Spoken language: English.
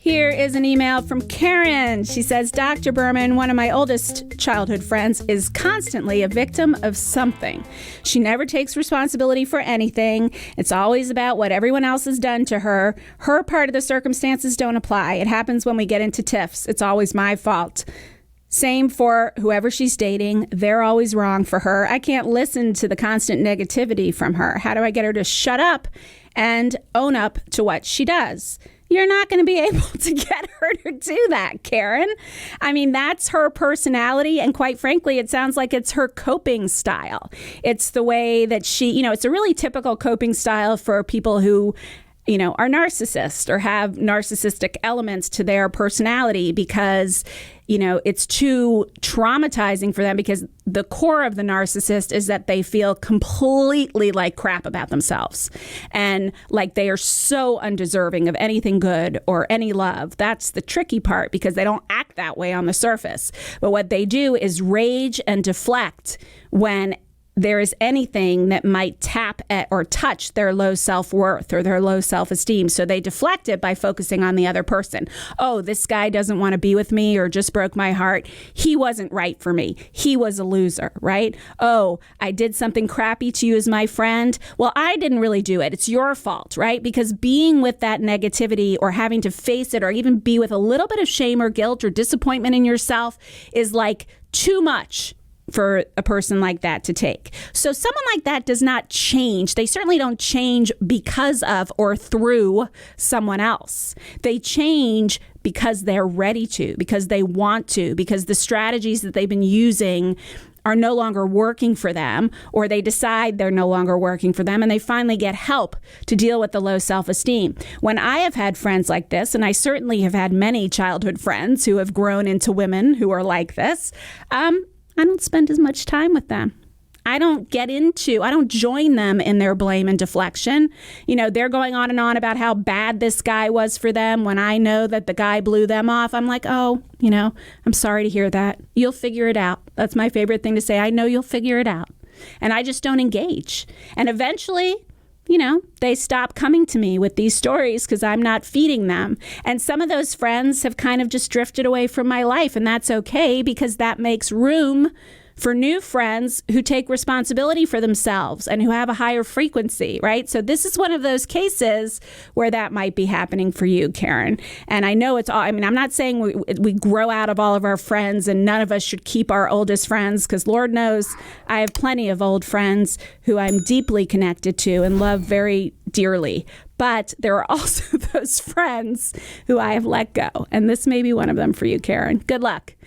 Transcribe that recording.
Here is an email from Karen. She says, Dr. Berman, one of my oldest childhood friends, is constantly a victim of something. She never takes responsibility for anything. It's always about what everyone else has done to her. Her part of the circumstances don't apply. It happens when we get into tiffs. It's always my fault. Same for whoever she's dating. They're always wrong for her. I can't listen to the constant negativity from her. How do I get her to shut up and own up to what she does? You're not going to be able to get her to do that, Karen. I mean, that's her personality. And quite frankly, it sounds like it's her coping style. It's the way that she, it's a really typical coping style for people who are narcissists or have narcissistic elements to their personality because, it's too traumatizing for them because the core of the narcissist is that they feel completely like crap about themselves and like they are so undeserving of anything good or any love. That's the tricky part because they don't act that way on the surface. But what they do is rage and deflect when there is anything that might tap at or touch their low self-worth or their low self-esteem. So they deflect it by focusing on the other person. Oh, this guy doesn't want to be with me or just broke my heart. He wasn't right for me. He was a loser, right? Oh, I did something crappy to you as my friend. Well, I didn't really do it. It's your fault, right? Because being with that negativity or having to face it or even be with a little bit of shame or guilt or disappointment in yourself is like too much for a person like that to take. So someone like that does not change. They certainly don't change because of or through someone else. They change because they're ready to, because they want to, because the strategies that they've been using are no longer working for them, or they decide they're no longer working for them, and they finally get help to deal with the low self-esteem. When I have had friends like this, and I certainly have had many childhood friends who have grown into women who are like this, I don't spend as much time with them. I don't join them in their blame and deflection. They're going on and on about how bad this guy was for them when I know that the guy blew them off. I'm like, oh, I'm sorry to hear that. You'll figure it out. That's my favorite thing to say. I know you'll figure it out. And I just don't engage. And eventually, they stop coming to me with these stories because I'm not feeding them. And some of those friends have kind of just drifted away from my life. And that's okay because that makes room for new friends who take responsibility for themselves and who have a higher frequency, right? So this is one of those cases where that might be happening for you, Karen. And I know I'm not saying we grow out of all of our friends and none of us should keep our oldest friends because Lord knows I have plenty of old friends who I'm deeply connected to and love very dearly. But there are also those friends who I have let go. And this may be one of them for you, Karen. Good luck.